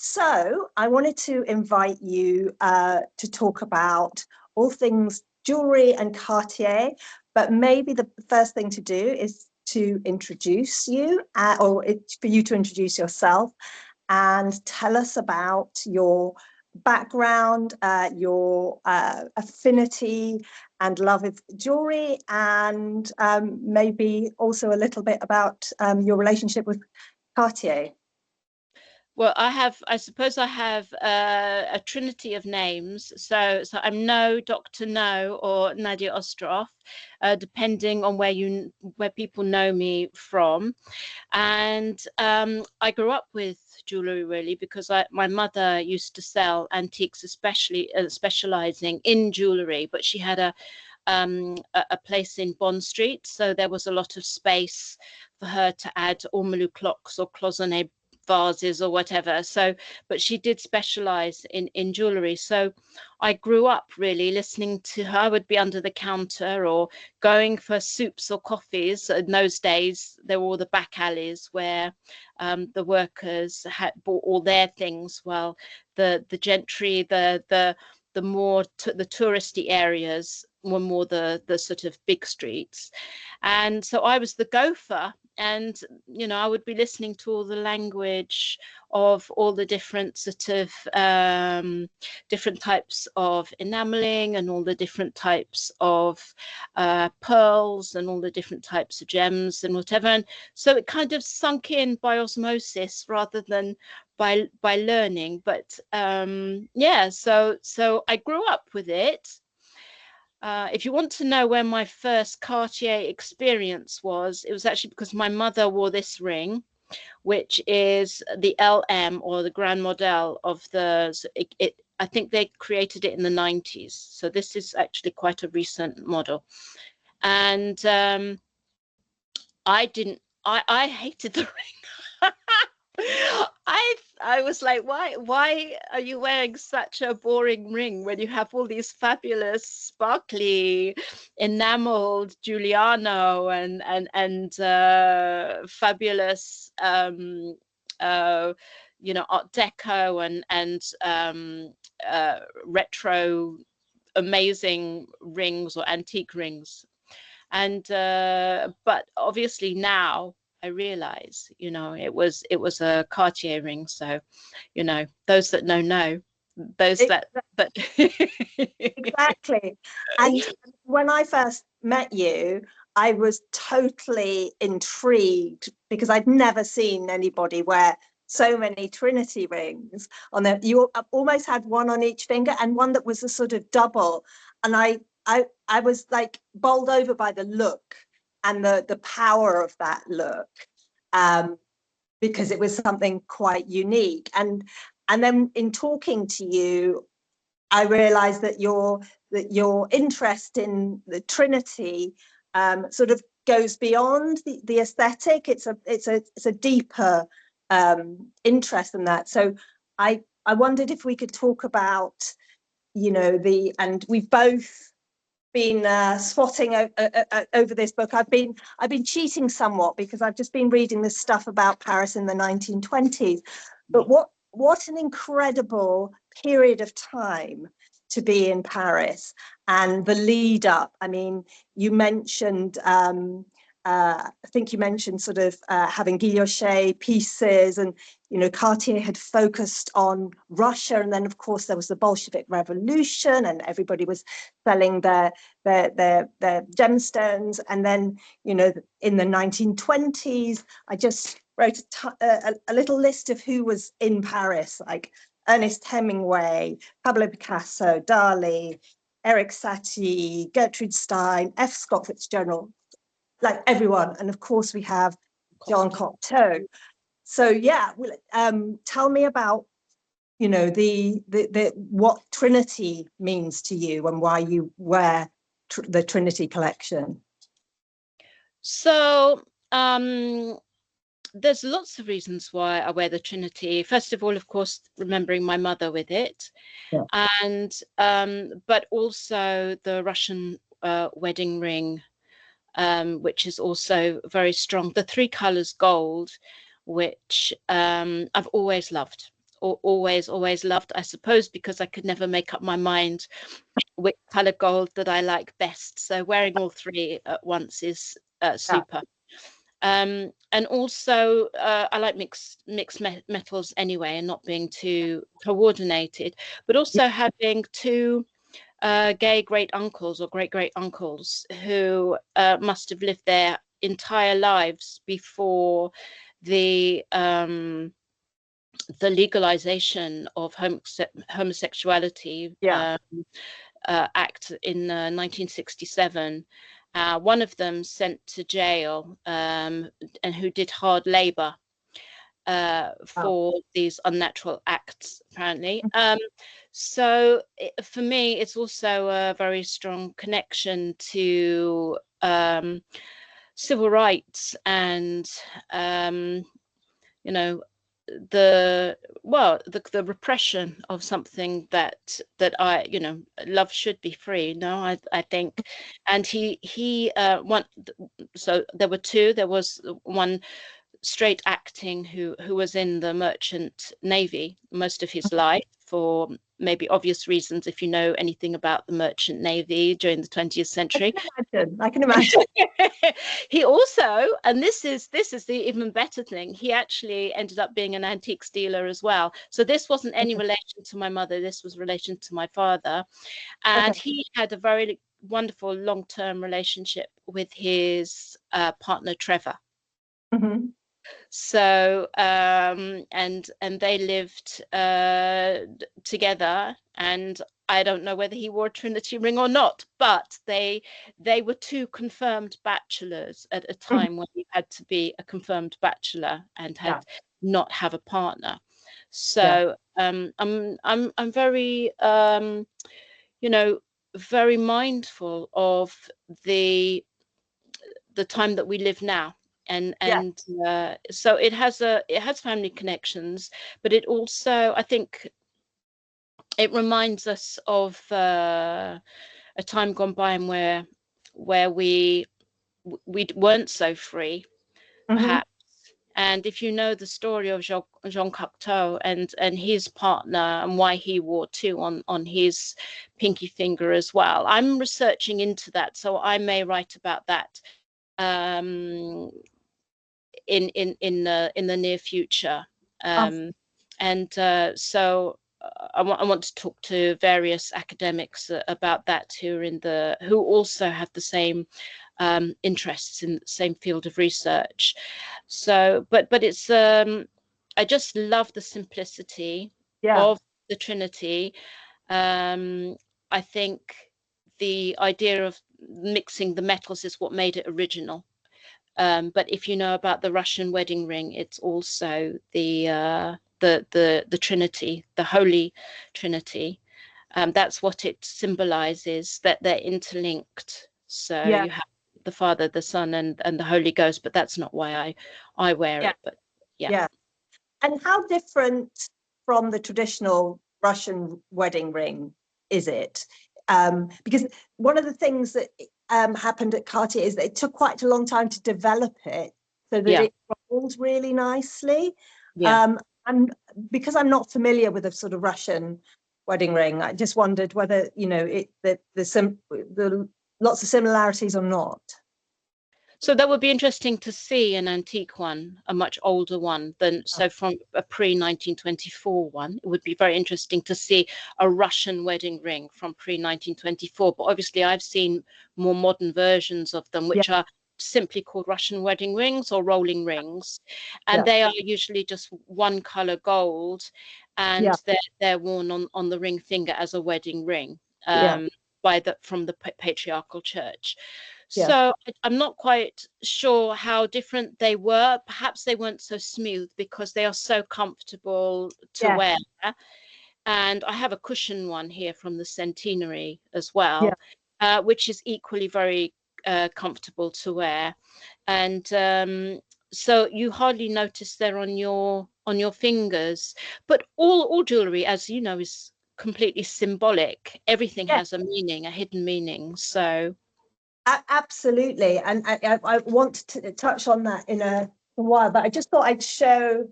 So I wanted to invite you to talk about all things jewellery and Cartier, but maybe the first thing to do is to introduce you, for you to introduce yourself and tell us about your background, your affinity and love of jewellery, and maybe also a little bit about your relationship with Cartier. Well, I suppose I have a trinity of names. So I'm No, Dr. No, or Nadya Ostroff, depending on where people know me from. And I grew up with jewellery really because my mother used to sell antiques, especially specialising in jewellery, but she had a place in Bond Street, so there was a lot of space for her to add ormolu clocks or cloisonné vases or whatever. So but she did specialize in jewelry, so I grew up really listening to her. I would be under the counter or going for soups or coffees. In those days there were all the back alleys where the workers had bought all their things, while the gentry, the more the touristy areas were more the sort of big streets. And so I was the gopher, and I would be listening to all the language of all the different sort of different types of enameling, and all the different types of pearls, and all the different types of gems and whatever. And so it kind of sunk in by osmosis rather than by learning. But yeah, so I grew up with it. If you want to know when my first Cartier experience was, it was actually because my mother wore this ring, which is the LM, or the Grand Model of the, I think they created it in the 90s. So this is actually quite a recent model. And I hated the ring. I was like, why are you wearing such a boring ring when you have all these fabulous sparkly enameled Giuliano and fabulous Art Deco and retro amazing rings or antique rings. And but obviously now I realize, it was a Cartier ring. So, those that know, those that Exactly. And when I first met you, I was totally intrigued because I'd never seen anybody wear so many Trinity rings on them. You almost had one on each finger, and one that was a sort of double. And I was like bowled over by the look and the power of that look, because it was something quite unique. And then in talking to you, I realized that your interest in the Trinity sort of goes beyond the aesthetic. It's a deeper interest in that. So I wondered if we could talk about, and we've both been spotting over this book. I've been cheating somewhat because I've just been reading this stuff about Paris in the 1920s. But what an incredible period of time to be in Paris, and the lead up. I mean, you mentioned, I think you mentioned sort of having guilloche pieces, and Cartier had focused on Russia, and then of course there was the Bolshevik Revolution, and everybody was selling their gemstones. And then in the 1920s, I just wrote a little list of who was in Paris, like Ernest Hemingway, Pablo Picasso, Dali, Eric Satie, Gertrude Stein, F. Scott Fitzgerald, like everyone. And of course we have Jean Cocteau. So yeah, tell me about the what Trinity means to you and why you wear the Trinity collection. So there's lots of reasons why I wear the Trinity. First of all, of course, remembering my mother with it, yeah. And but also the Russian wedding ring, which is also very strong. The three colors gold, which I've always loved. always loved, I suppose, because I could never make up my mind which color gold that I like best. So wearing all three at once is super. And also I like mixed metals anyway, and not being too coordinated, but also having two gay great uncles or great uncles who must have lived their entire lives before the legalization of homosexuality act in 1967. One of them sent to jail, and who did hard labor for these unnatural acts, apparently. So for me, it's also a very strong connection to civil rights and you know, the repression of something that I, you know, love should be free. No, I think. And he one, so there were two. There was one straight acting who was in the merchant navy most of his life, for maybe obvious reasons if you know anything about the merchant navy during the 20th century. I can imagine. He also, and this is the even better thing, he actually ended up being an antiques dealer as well. So this wasn't any relation to my mother, this was relation to my father. And he had a very wonderful long-term relationship with his partner Trevor. So and they lived together, and I don't know whether he wore a Trinity ring or not, but they were two confirmed bachelors at a time when you had to be a confirmed bachelor and had not have a partner. So I'm very you know, very mindful of the time that we live now. And so it has family connections, but it also, I think, it reminds us of a time gone by and where we weren't so free, perhaps. And if you know the story of Jean Cocteau and his partner, and why he wore two on his pinky finger as well, I'm researching into that, so I may write about that in the near future. So I want to talk to various academics about that who also have the same interests in the same field of research. So, but it's I just love the simplicity of the Trinity. I think the idea of mixing the metals is what made it original. But if you know about the Russian wedding ring, it's also the Trinity, the Holy Trinity. That's what it symbolizes, that they're interlinked. So you have the Father, the Son, and the Holy Ghost, but that's not why I wear it. But yeah. And how different from the traditional Russian wedding ring is it? Because one of the things that happened at Cartier is that it took quite a long time to develop it so that it rolled really nicely. And because I'm not familiar with a sort of Russian wedding ring, I just wondered whether, you know, the lots of similarities or not. So that would be interesting to see an antique one, a much older one than, so from a pre-1924 one. It would be very interesting to see a Russian wedding ring from pre-1924. But obviously I've seen more modern versions of them, which are simply called Russian wedding rings or rolling rings. And they are usually just one color gold, and they're worn on the ring finger as a wedding ring from the patriarchal church. So I'm not quite sure how different they were. Perhaps they weren't so smooth because they are so comfortable to wear. And I have a cushion one here from the centenary as well, which is equally very comfortable to wear. And so you hardly notice they're on your fingers. But all jewelry, as you know, is completely symbolic. Everything has a meaning, a hidden meaning. So absolutely, and I want to touch on that in a while, but I just thought I'd show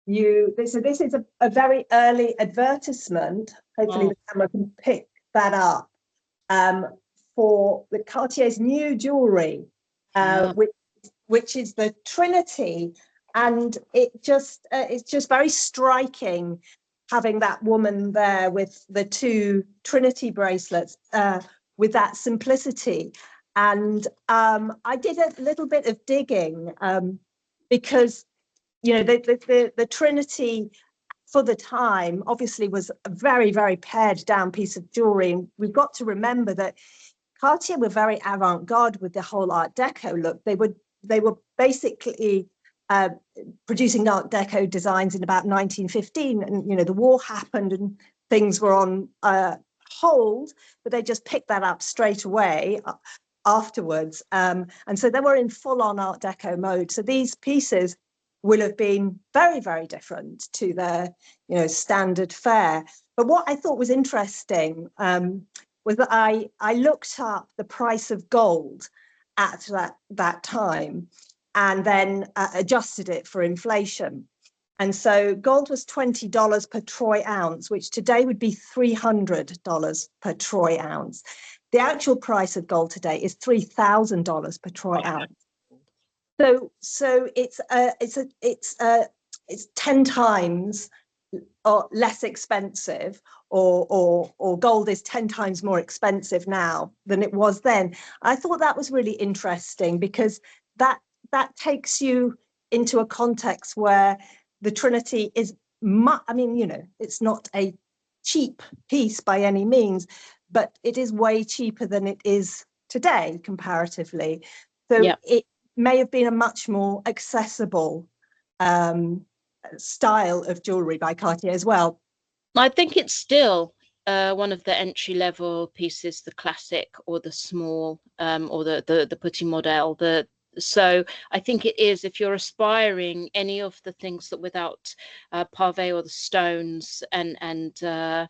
So this is a very early advertisement. Hopefully the camera can pick that up, for the Cartier's new jewellery, which is the Trinity, and it's just very striking having that woman there with the two Trinity bracelets, with that simplicity. And I did a little bit of digging, because the Trinity for the time obviously was a very, very pared down piece of jewelry, and we've got to remember that Cartier were very avant-garde with the whole Art Deco look. They were basically producing Art Deco designs in about 1915, and the war happened and things were on hold, but they just picked that up straight away afterwards, and so they were in full-on Art Deco mode. So these pieces will have been very, very different to their standard fare. But what I thought was interesting was that I looked up the price of gold at that time, and then adjusted it for inflation. And so gold was $20 per troy ounce, which today would be $300 per troy ounce. The actual price of gold today is $3,000 per troy ounce. So it's 10 times or less expensive, or gold is 10 times more expensive now than it was then. I thought that was really interesting, because that takes you into a context where the Trinity is it's not a cheap piece by any means, but it is way cheaper than it is today comparatively. So it may have been a much more accessible style of jewelry by Cartier as well. I think it's still one of the entry-level pieces, the classic or the small, or the petit model. So I think it is, if you're aspiring any of the things that without pave or the stones and the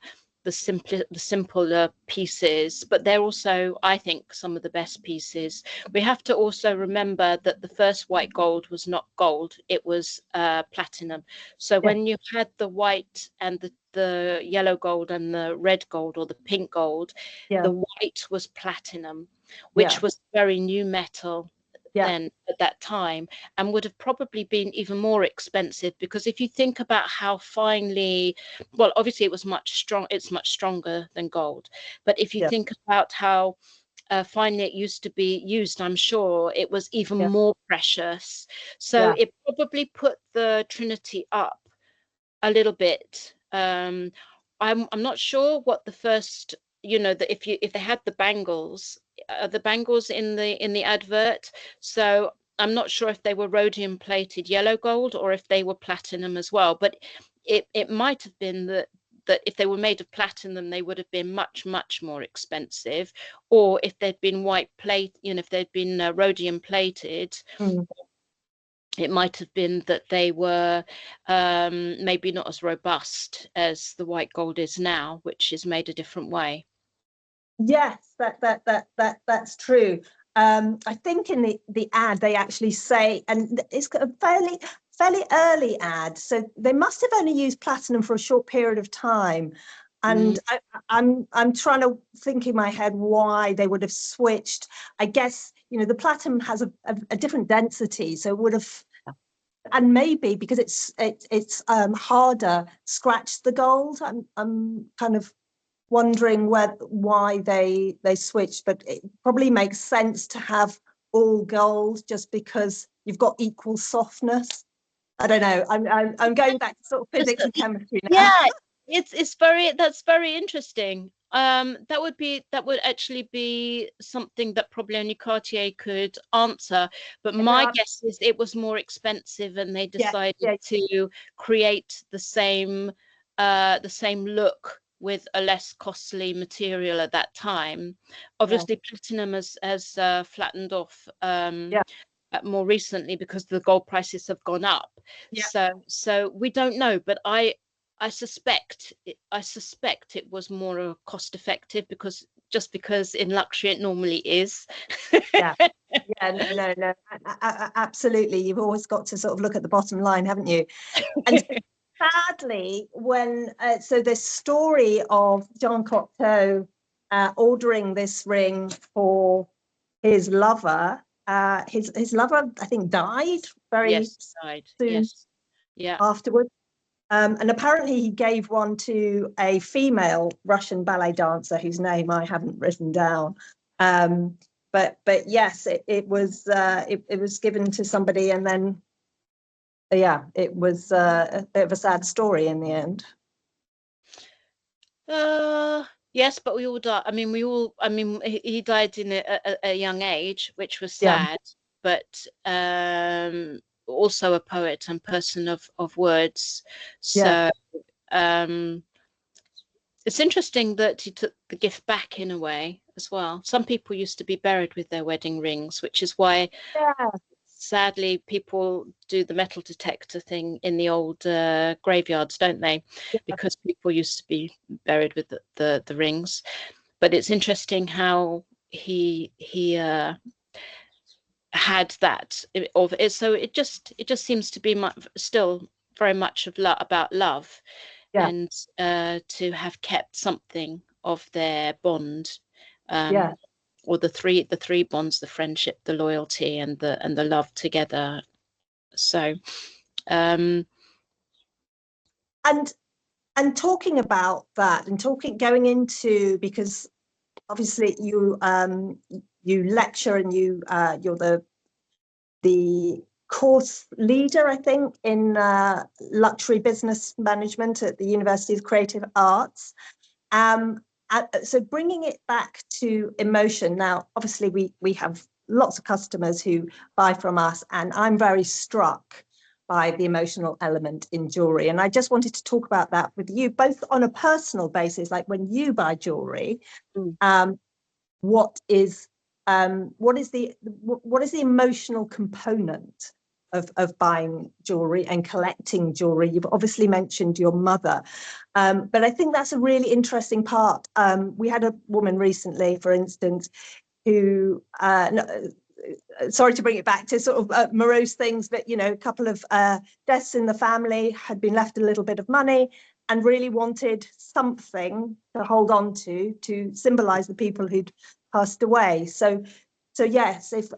simpler pieces, but they're also, I think, some of the best pieces. We have to also remember that the first white gold was not gold, it was platinum. So when you had the white and the yellow gold and the red gold or the pink gold, the white was platinum, which was very new metal then at that time, and would have probably been even more expensive, because if you think about how finely, well, obviously it was it's much stronger than gold, but if you think about how finally it used to be used, I'm sure it was even more precious. So it probably put the Trinity up a little bit. I'm not sure what the first, that if they had the bangles in the advert. So I'm not sure if they were rhodium plated yellow gold or if they were platinum as well. But it might have been that if they were made of platinum, they would have been much, much more expensive. Or if they'd been white plate, if they'd been rhodium plated, it might have been that they were maybe not as robust as the white gold is now, which is made a different way. Yes, that's true. I think in the ad they actually say, and it's a fairly early ad, so they must have only used platinum for a short period of time. And I'm trying to think in my head why they would have switched. I guess the platinum has a different density, so it would have, and maybe because it's harder, scratched the gold. I'm kind of wondering why they switched, but it probably makes sense to have all gold just because you've got equal softness. I don't know. I'm going back to sort of physics and chemistry now. Yeah, that's very interesting. That would actually be something that probably only Cartier could answer. But my guess is it was more expensive, and they decided to create the same look with a less costly material at that time. Obviously, platinum has flattened off more recently because the gold prices have gone up. So we don't know, but I suspect it was more cost effective, because just because in luxury it normally is. Yeah. Yeah, no, absolutely. You've always got to sort of look at the bottom line, haven't you? And sadly, when so this story of Jean Cocteau ordering this ring for his lover, his lover, I think, died very died. soon afterwards. And apparently he gave one to a female Russian ballet dancer whose name I haven't written down. But yes, it was given to somebody, and then it was a bit of a sad story in the end. Yes, but we all die. I mean, he died in a young age, which was sad, but also a poet and person of words. So it's interesting that he took the gift back in a way as well. Some people used to be buried with their wedding rings, which is why sadly people do the metal detector thing in the old graveyards, don't they? Because people used to be buried with the rings. But it's interesting how he had that of it. So it just seems to be still very much about love, and to have kept something of their bond, or the three bonds: the friendship, the loyalty, and the love together. So and talking about that, and going into, because obviously you lecture, and you're the course leader, I think, in luxury business management at the University of Creative Arts. So bringing it back to emotion. Now, obviously we have lots of customers who buy from us, and I'm very struck by the emotional element in jewelry. And I just wanted to talk about that with you, both on a personal basis, like when you buy jewelry, what is the emotional component of buying jewelry and collecting jewelry? You've obviously mentioned your mother, but I think that's a really interesting part. We had a woman recently, for instance, who sorry to bring it back to sort of morose things, but a couple of deaths in the family, had been left a little bit of money, and really wanted something to hold on to symbolize the people who'd passed away. So yes, if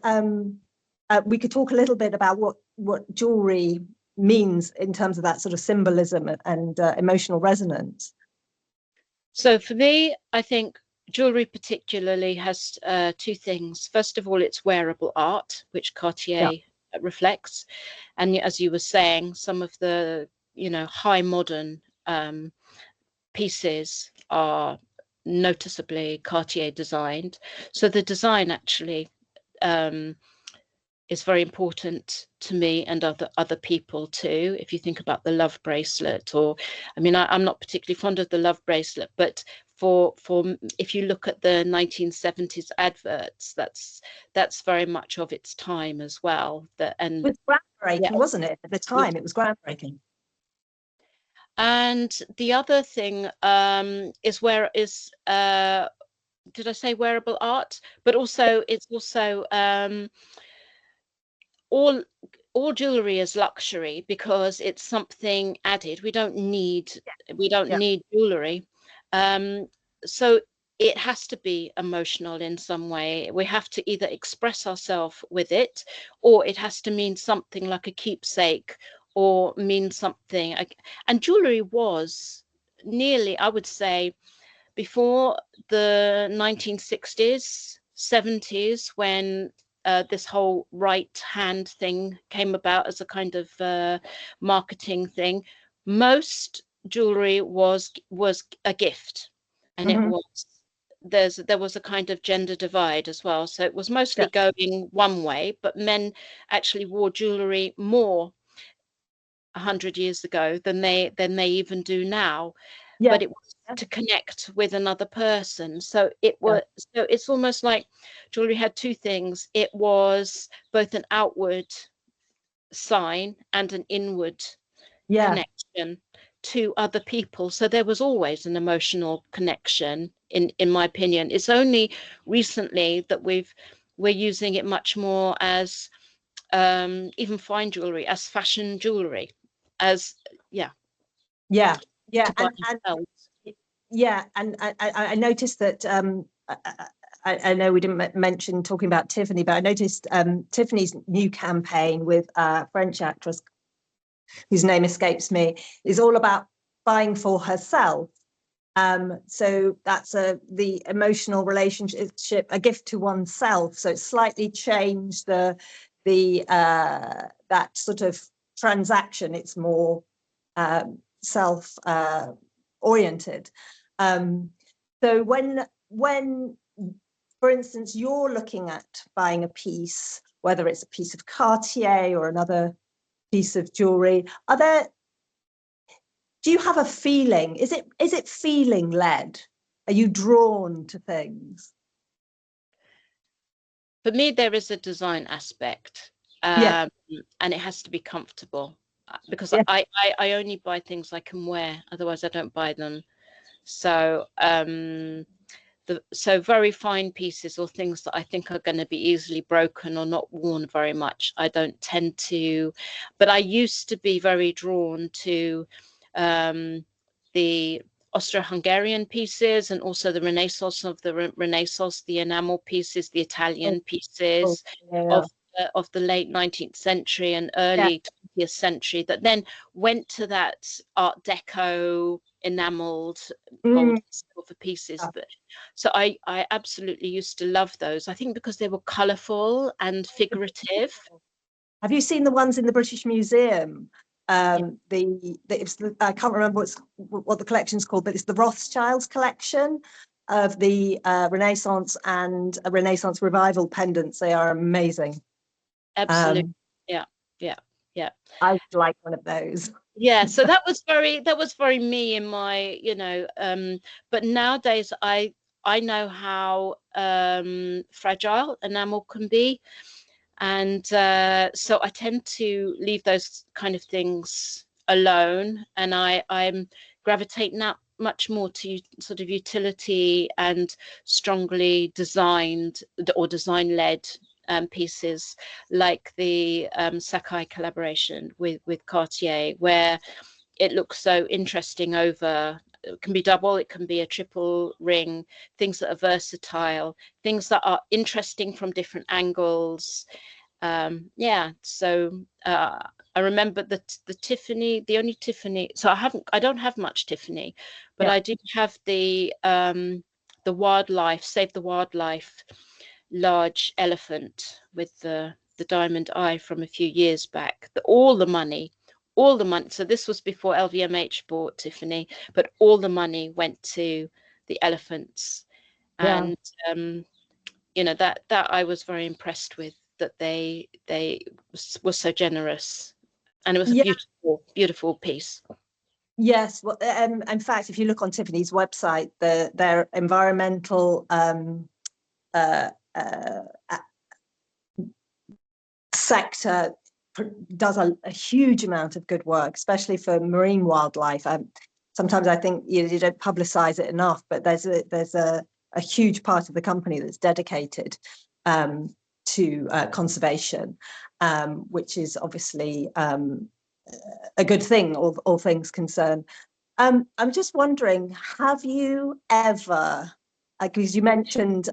we could talk a little bit about what jewelry means in terms of that sort of symbolism and emotional resonance. So for me, I think jewelry particularly has two things. First of all, it's wearable art, which Cartier reflects. And as you were saying, some of the high modern pieces are noticeably Cartier designed. So the design actually is very important to me and other people too. If you think about the love bracelet, or I'm not particularly fond of the love bracelet, but for if you look at the 1970s adverts, that's very much of its time as well. And it was groundbreaking, wasn't it? At the time, it was groundbreaking. And the other thing is did I say wearable art? But also it's also all jewelry is luxury because it's something added. We don't need jewelry. So it has to be emotional in some way. We have to either express ourselves with it, or it has to mean something like a keepsake, or mean something. And jewelry was nearly, I would say, before the 1960s, 70s, when this whole right hand thing came about as a kind of marketing thing, most jewelry was a gift, and it was there was a kind of gender divide as well. So it was mostly going one way, but men actually wore jewelry more 100 years ago than they even do now. But it was to connect with another person. So so it's almost like jewelry had two things. It was both an outward sign and an inward connection to other people. So there was always an emotional connection, in my opinion. It's only recently that we're using it much more as even fine jewelry, as fashion jewelry, as yeah, to buy and yeah, and I noticed that I know we didn't mention talking about Tiffany, but I noticed Tiffany's new campaign with a French actress whose name escapes me is all about buying for herself. So that's the emotional relationship, a gift to oneself. So it's slightly changed the that sort of transaction. It's more self oriented. So when, for instance, you're looking at buying a piece, whether it's a piece of Cartier or another piece of jewelry, do you have a feeling? Is it feeling led? Are you drawn to things? For me, there is a design aspect, Yeah, and it has to be comfortable, because yeah, I only buy things I can wear, otherwise I don't buy them. So so very fine pieces or things that I think are going to be easily broken or not worn very much, I don't tend to. But I used to be very drawn to the Austro-Hungarian pieces, and also the Renaissance of the Renaissance, the enamel pieces, the Italian oh, pieces yeah, of the late 19th century and yeah, early 20th century, that then went to that Art Deco enameled gold mm, silver pieces. yeah. So I absolutely used to love those, I think because they were colorful and figurative. Have you seen the ones in the British Museum? Yeah, I can't remember what the collection's called, but it's the Rothschilds collection of the Renaissance and Renaissance revival pendants. They are amazing. absolutely. Um, Yeah, yeah, yeah. I would like one of those. Yeah, so that was very me in my, but nowadays I know how fragile enamel can be. And so I tend to leave those kind of things alone, and I'm gravitate now much more to sort of utility and strongly designed or design led pieces, like the Sakai collaboration with Cartier, where it looks so interesting over. It can be double, it can be a triple ring, things that are versatile, things that are interesting from different angles. Yeah, so I remember the Tiffany, the only Tiffany. So I don't have much Tiffany, but Yeah, I do have the wildlife, Save the Wildlife, large elephant with the diamond eye from a few years back. All the money. So this was before LVMH bought Tiffany, but all the money went to the elephants, yeah, and that I was very impressed with, that they were so generous, and it was a yeah. beautiful piece. Yes. Well, in fact, if you look on Tiffany's website, their environmental uh, uh, sector does a huge amount of good work, especially for marine wildlife. Sometimes I think you don't publicize it enough, but there's a huge part of the company that's dedicated to conservation, which is obviously a good thing, all things concerned. I'm just wondering, have you ever, because you mentioned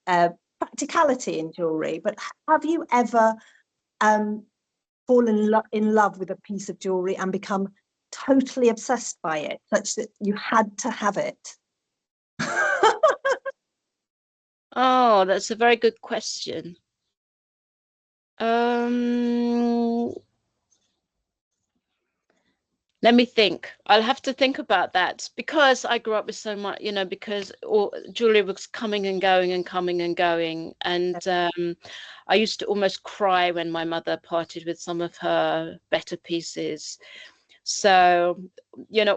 practicality in jewelry, but have you ever um, fallen in love with a piece of jewelry and become totally obsessed by it, such that you had to have it? Oh, that's a very good question. Um, Let me think. I'll have to think about that, because I grew up with so much, because all jewelry was coming and going and coming and going. And I used to almost cry when my mother parted with some of her better pieces. So,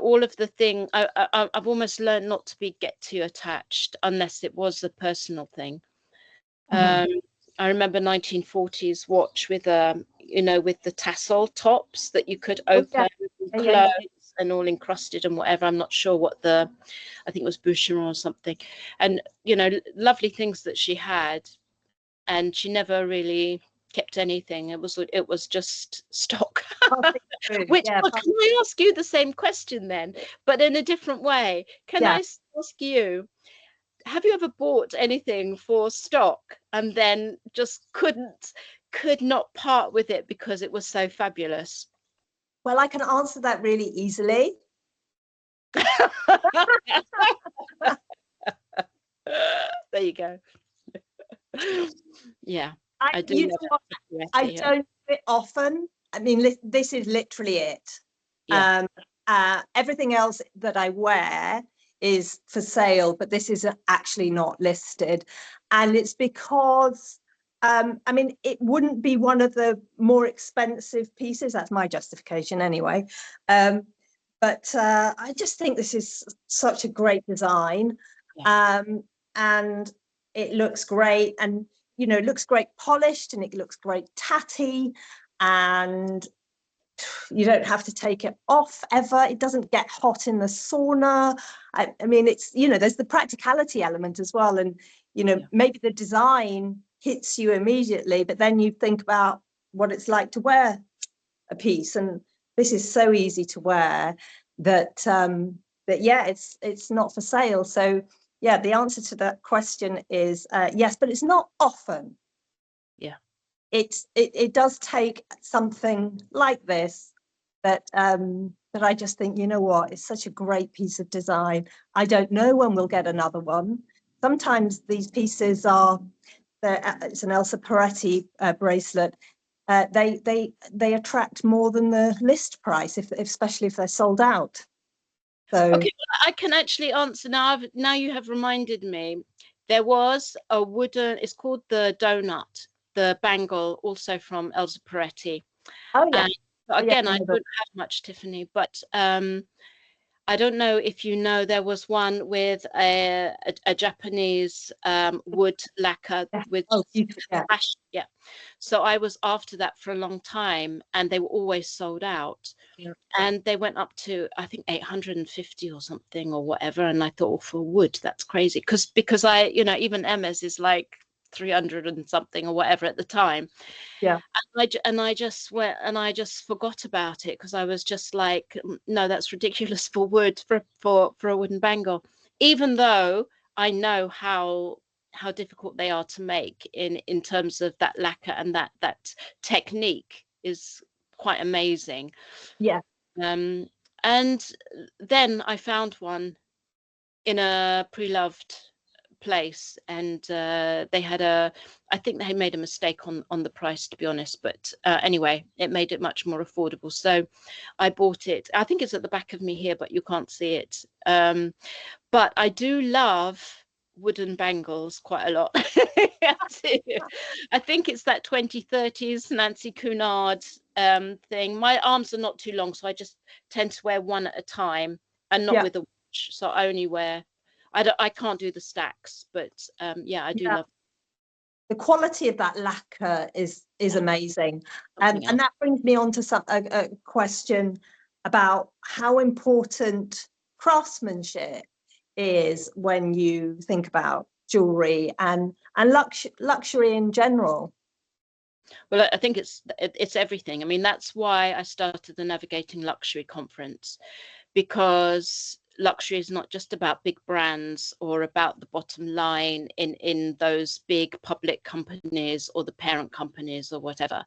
all of the thing, I've almost learned not to get too attached unless it was a personal thing. Mhm. Um, I remember 1940s watch with with the tassel tops that you could Oh yeah, open and yeah, yeah, close. yeah. and all encrusted and whatever. I'm not sure what I think it was Boucheron or something. And, you know, lovely things that she had. And she never really kept anything. It was just stock. Which, Yeah, well, can I ask you the same question then, but in a different way? Can I ask you, have you ever bought anything for stock and then just could not part with it because it was so fabulous? well, I can answer that really easily. There you go. Yeah, I do. You know what? I don't do it often. I mean, this is literally it. Yeah. Everything else that I wear is for sale, but this is actually not listed. And it's because, I mean, it wouldn't be one of the more expensive pieces. That's my justification anyway. But I just think this is such a great design. And it looks great. And, you know, it looks great polished, and it looks great tatty. And you don't have to take it off ever. It doesn't get hot in the sauna. I mean, it's, you know, there's the practicality element as well. And, you know, maybe the design hits you immediately, but then you think about what it's like to wear a piece. And this is so easy to wear that, yeah, it's not for sale. So yeah, the answer to that question is yes, but it's not often. Yeah. It does take something like this that I just think, you know what, it's such a great piece of design. I don't know when we'll get another one. Sometimes these pieces are, it's an Elsa Peretti bracelet. They attract more than the list price, especially if they're sold out. So okay, I can actually answer now. Now you have reminded me. There was a wooden. It's called the donut, the bangle, also from Elsa Peretti. oh yeah. And again, I don't have much, Tiffany, but I don't know if you know, there was one with a Japanese wood lacquer with flash. Yeah. So I was after that for a long time, and they were always sold out. Yeah. And they went up to, I think, 850 or something or whatever. And I thought, oh, for wood, that's crazy. Because I, you know, even Emma's is like 300 and something or whatever at the time. Yeah. And I just went and I just forgot about it, because I was just like, no, that's ridiculous for wood, for a wooden bangle, even though I know how difficult they are to make in terms of that lacquer, and that technique is quite amazing. Yeah. And then I found one in a pre-loved place, and they had I think they had made a mistake on the price, to be honest, but anyway, it made it much more affordable, so I bought it. I think it's at the back of me here, but you can't see it. But I do love wooden bangles quite a lot. I think it's that 2030s Nancy Cunard thing. My arms are not too long, so I just tend to wear one at a time, and not with a watch, so I only wear, I can't do the stacks, but yeah, I do love the quality of that lacquer is amazing. And that brings me on to a question about how important craftsmanship is when you think about jewelry and luxury in general. Well, I think it's everything. I mean, that's why I started the Navigating Luxury conference, because luxury is not just about big brands or about the bottom line in those big public companies or the parent companies or whatever.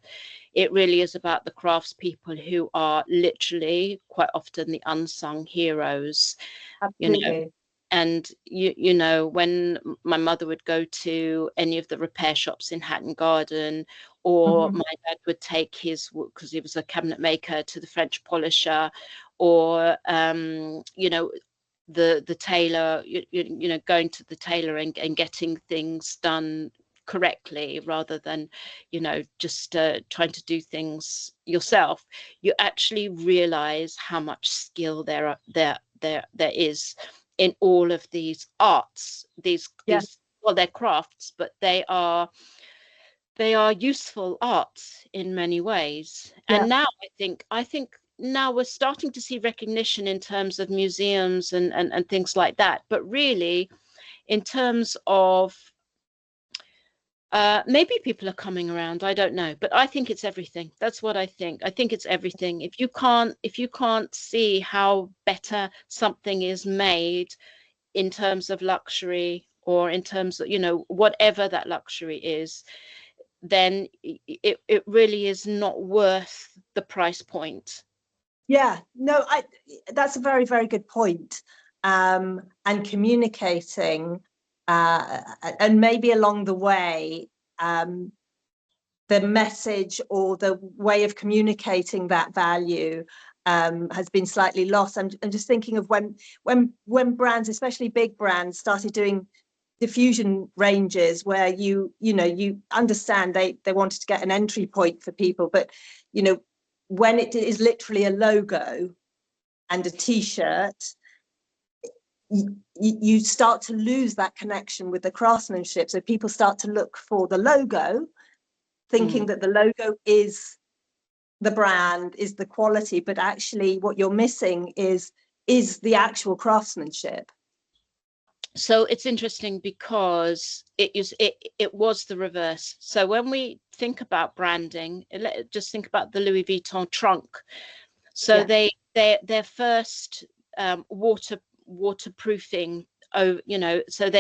It really is about the craftspeople, who are literally quite often the unsung heroes. Absolutely. You know, and you know, when my mother would go to any of the repair shops in Hatton Garden, or my dad would take his, because he was a cabinet maker, to the French polisher, or you know, the tailor, you know, going to the tailor and getting things done correctly, rather than, you know, just trying to do things yourself. You actually realize how much skill there is in all of these arts, these well, they're crafts, but they are useful arts in many ways. And now I think now we're starting to see recognition in terms of museums and things like that. But really, in terms of maybe people are coming around, I don't know, but I think it's everything. That's what I think. I think it's everything. If you can't see how better something is made in terms of luxury, or in terms of, you know, whatever that luxury is, then it really is not worth the price point. Yeah, no, that's a very, very good point. And communicating, and maybe along the way, the message or the way of communicating that value has been slightly lost. I'm just thinking of when brands, especially big brands, started doing diffusion ranges where you understand they wanted to get an entry point for people, but you know, when it is literally a logo and a t-shirt, you start to lose that connection with the craftsmanship. So people start to look for the logo, thinking that the logo is the brand, is the quality, but actually what you're missing is the actual craftsmanship. So it's interesting because it was the reverse. So when we think about branding, just think about the Louis Vuitton trunk. So their first waterproofing, you know, so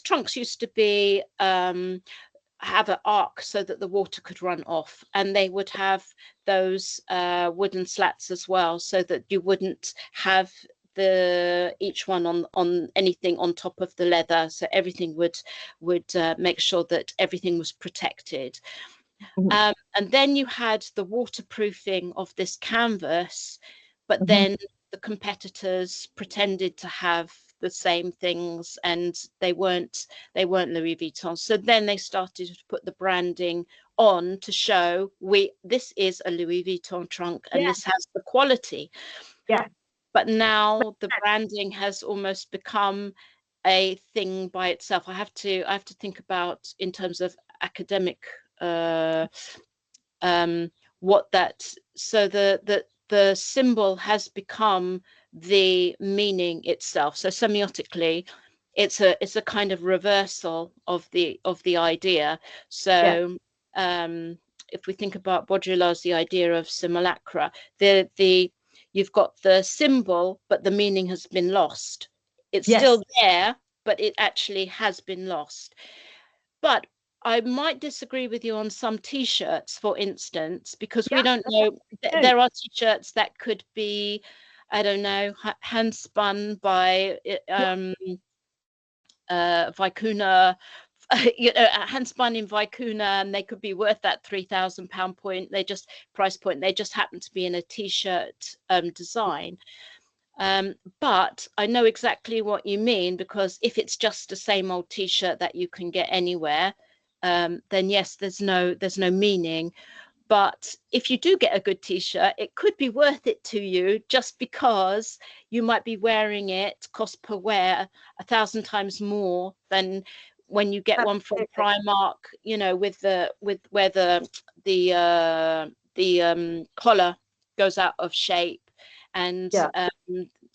trunks used to be have an arc so that the water could run off, and they would have those wooden slats as well, so that you wouldn't have each one on anything on top of the leather, so everything would make sure that everything was protected. And then you had the waterproofing of this canvas, but then the competitors pretended to have the same things, and they weren't Louis Vuitton. So then they started to put the branding on to show this is a Louis Vuitton trunk, and this has the quality. Yeah. But now the branding has almost become a thing by itself. I have to think about, in terms of academic, what that, so the symbol has become the meaning itself. So semiotically, it's a kind of reversal of the idea. So if we think about Baudrillard's the idea of simulacra, you've got the symbol, but the meaning has been lost. It's still there, but it actually has been lost. But I might disagree with you on some t-shirts, for instance, because we don't know. There are t-shirts that could be, I don't know, hand spun by Vicuna, you know, hand spun in Vicuna, and they could be worth that £3,000 point. Price point. They just happen to be in a t-shirt design. But I know exactly what you mean, because if it's just the same old t-shirt that you can get anywhere, then yes, there's no meaning. But if you do get a good t-shirt, it could be worth it to you, just because you might be wearing it, cost per wear 1,000 times more than when you get one from Primark, you know, with where the collar goes out of shape, and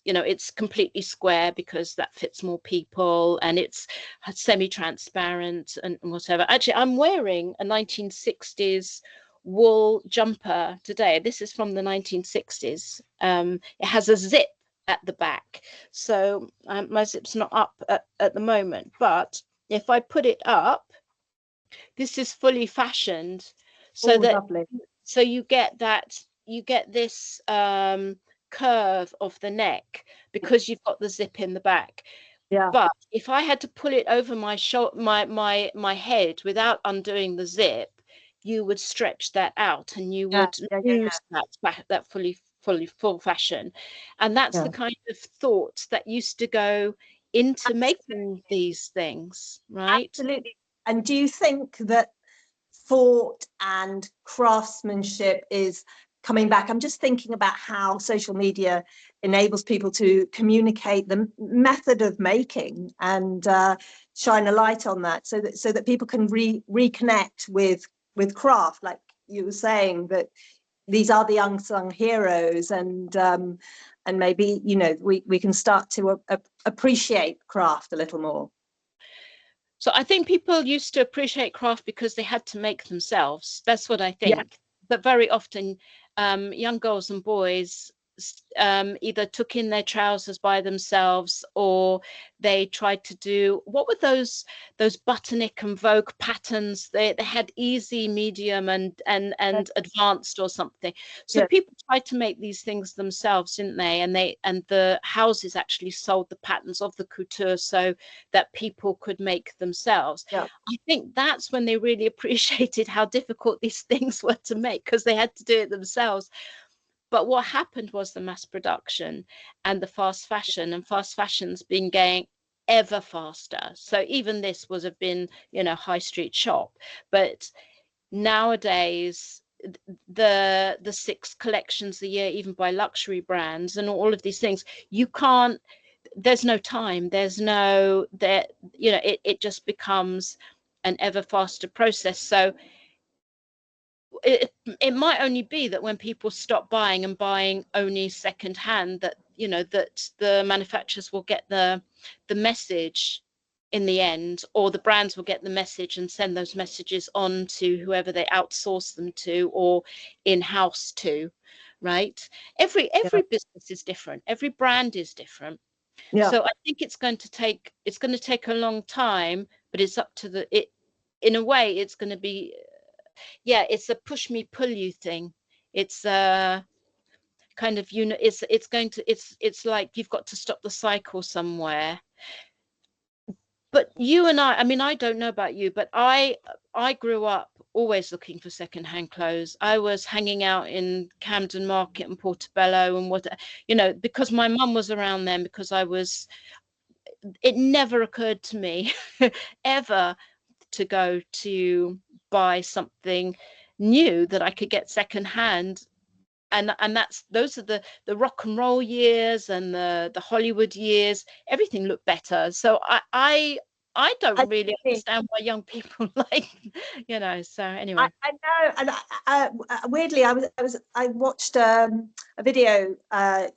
you know, it's completely square because that fits more people, and it's semi-transparent and whatever. Actually, I'm wearing a 1960s wool jumper today. This is from the 1960s. It has a zip at the back, so my zip's not up at the moment, but if I put it up, this is fully fashioned, so lovely. So you get this curve of the neck because you've got the zip in the back. But if I had to pull it over my head without undoing the zip, you would stretch that out, and you would lose that full fashion. And that's the kind of thought that used to go into making these things, right? Absolutely. And do you think that thought and craftsmanship is coming back? I'm just thinking about how social media enables people to communicate the method of making and shine a light on that, so that people can reconnect with craft, like you were saying, that these are the unsung heroes, and maybe, you know, we can start to appreciate craft a little more. So I think people used to appreciate craft because they had to make themselves. That's what I think. Yeah. But very often, young girls and boys either took in their trousers by themselves, or they tried to do, what were those Botanic and Vogue patterns? They had easy, medium, and advanced or something. So Yeah. people tried to make these things themselves, didn't they? And the houses actually sold the patterns of the couture so that people could make themselves. Yeah. I think that's when they really appreciated how difficult these things were to make, because they had to do it themselves. But what happened was the mass production and the fast fashion, and fast fashion's been going ever faster. So even this was have been, you know, high street shop. But nowadays, the 6 collections a year, even by luxury brands and all of these things, you can't, there's no time, there's no, there, you know, it just becomes an ever faster process. So it might only be that when people stop buying and buying only second hand, that, you know, that the manufacturers will get the message in the end, or the brands will get the message and send those messages on to whoever they outsource them to or in-house to, right? Every business is different, every brand is different. Yeah. So I think it's going to take a long time, but it's up to it in a way. It's going to be, yeah, it's a push me pull you thing. It's kind of, you know, it's going to, it's like you've got to stop the cycle somewhere. But you and I mean, I don't know about you, but I grew up always looking for secondhand clothes. I was hanging out in Camden Market and Portobello and what, you know, because my mum was around then, because it never occurred to me ever to go to buy something new that I could get secondhand. And those are the rock and roll years and the Hollywood years. Everything looked better. So I don't really understand why young people like, you know. So anyway, I know, and weirdly, I watched a video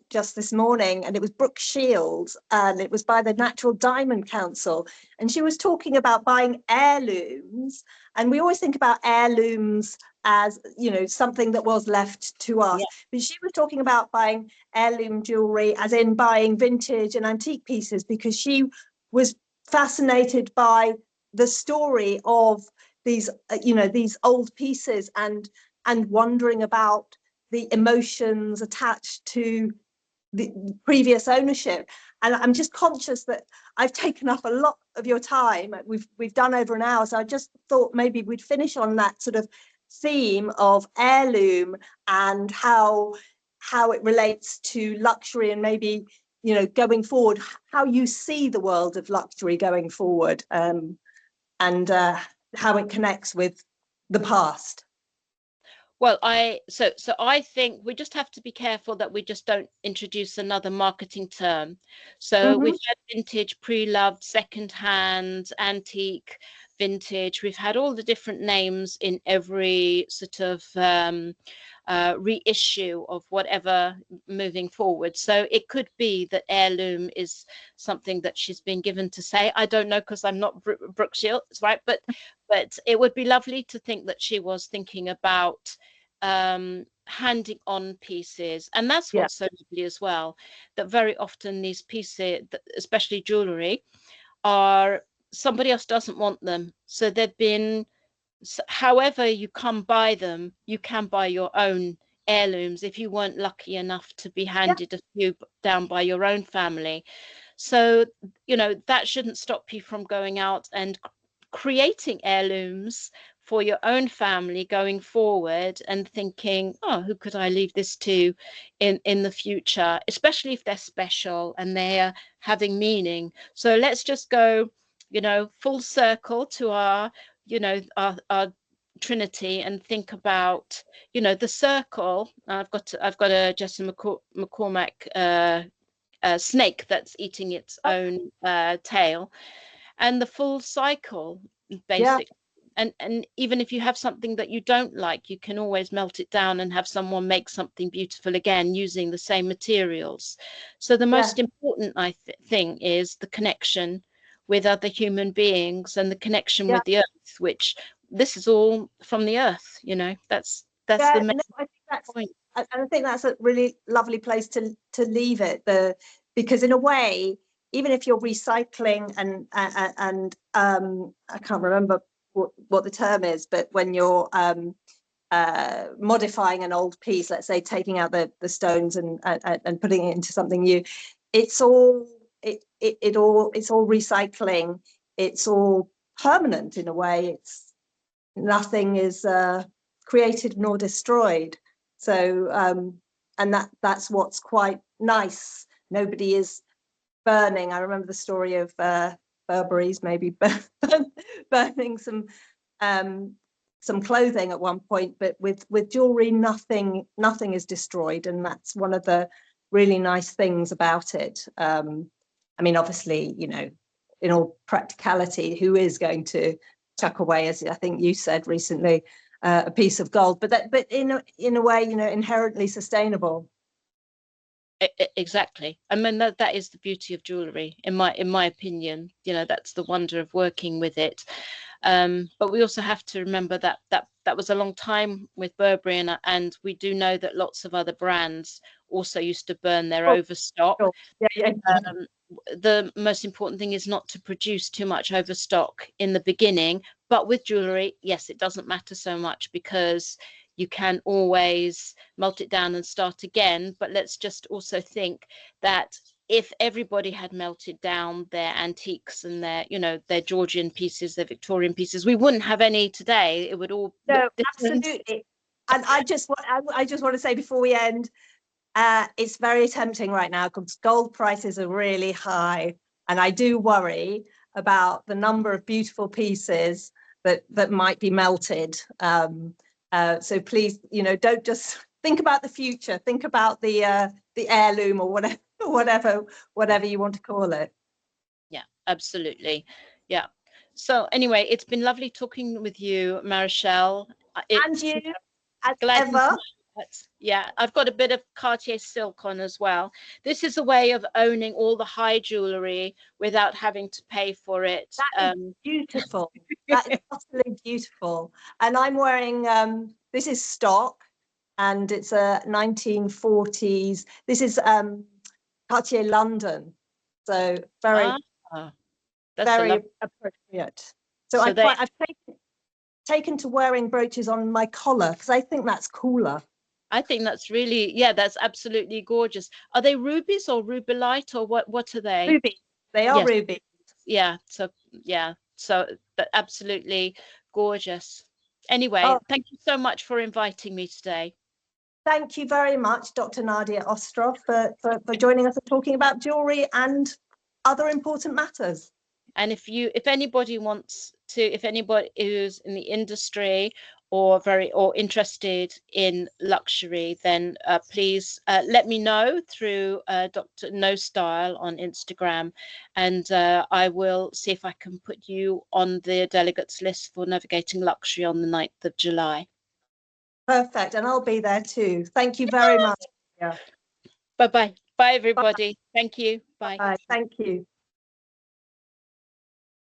just this morning, and it was Brooke Shields, and it was by the Natural Diamond Council, and she was talking about buying heirlooms, and we always think about heirlooms as, you know, something that was left to us, yeah. But she was talking about buying heirloom jewellery, as in buying vintage and antique pieces, because she was fascinated by the story of these, you know, these old pieces, and wondering about the emotions attached to the previous ownership. And I'm just conscious that I've taken up a lot of your time. We've done over an hour, so I just thought maybe we'd finish on that sort of theme of heirloom and how it relates to luxury, and maybe, you know, going forward, how you see the world of luxury going forward, and how it connects with the past. Well, so I think we just have to be careful that we just don't introduce another marketing term. So we've had vintage, pre-loved, second-hand, antique, vintage. We've had all the different names in every sort of reissue of whatever moving forward. So it could be that heirloom is something that she's been given to say. I don't know, because I'm not Brooke Shields, right? But it would be lovely to think that she was thinking about handing on pieces. And that's what's so lovely as well, that very often these pieces, especially jewellery, are, somebody else doesn't want them, so they've been, however you come by them, you can buy your own heirlooms if you weren't lucky enough to be handed a few down by your own family. So, you know, that shouldn't stop you from going out and creating heirlooms for your own family going forward, and thinking, oh, who could I leave this to in the future, especially if they're special and they're having meaning. So let's just go, you know, full circle to our, you know, our Trinity, and think about, you know, the circle. I've got a Jesse McCormack snake that's eating its own tail, and the full cycle, basically. And even if you have something that you don't like, you can always melt it down and have someone make something beautiful again using the same materials. So the most important thing is the connection with other human beings and the connection with the earth, which this is all from the earth, you know. That's the main I think that's point. I think that's a really lovely place to leave it. Because in a way, even if you're recycling and I can't remember what the term is, but when you're modifying an old piece, let's say taking out the stones and putting it into something new, it's all it's all recycling. It's all permanent in a way. It's nothing is created nor destroyed. So and that's what's quite nice. Nobody is burning. I remember the story of Burberry's maybe burning some clothing at one point, but with jewelry, nothing is destroyed, and that's one of the really nice things about it. I mean, obviously, you know, in all practicality, who is going to chuck away, as I think you said recently, a piece of gold? But in a way, you know, inherently sustainable. Exactly. I mean, that is the beauty of jewelry, in my opinion. You know, that's the wonder of working with it. But we also have to remember that was a long time with Burberry, and we do know that lots of other brands also used to burn their overstock. Sure. Yeah. The most important thing is not to produce too much overstock in the beginning. But with jewelry, yes, it doesn't matter so much because you can always melt it down and start again. But let's just also think that if everybody had melted down their antiques and their, you know, their Georgian pieces, their Victorian pieces, we wouldn't have any today. It would all look different. Absolutely. And I just want to say before we end, it's very tempting right now because gold prices are really high, and I do worry about the number of beautiful pieces that might be melted. So please, you know, don't just think about the future. Think about the heirloom or whatever you want to call it. Yeah, absolutely. Yeah. So anyway, it's been lovely talking with you, Marichelle. And you, as glad ever. Yeah, I've got a bit of Cartier silk on as well. This is a way of owning all the high jewelry without having to pay for it. That is beautiful. That is utterly beautiful. And I'm wearing, this is stock, and it's a 1940s. This is Cartier London. So very appropriate. So I've taken to wearing brooches on my collar because I think that's cooler. I think that's really, yeah, that's absolutely gorgeous. Are they rubies or rubellite, or what are they? Rubies. They are rubies. Yeah. So absolutely gorgeous. Anyway, thank you so much for inviting me today. Thank you very much, Dr. Nadya Ostroff, for joining us and talking about jewelry and other important matters. And if anybody wants to, if anybody who's in the industry or interested in luxury, then please let me know through Dr. No Style on Instagram, and I will see if I can put you on the delegates list for Navigating Luxury on the 9th of July. Perfect, and I'll be there too. Thank you very much. Yeah. Bye-bye. Bye, everybody. Thank you. Bye. Bye. Thank you.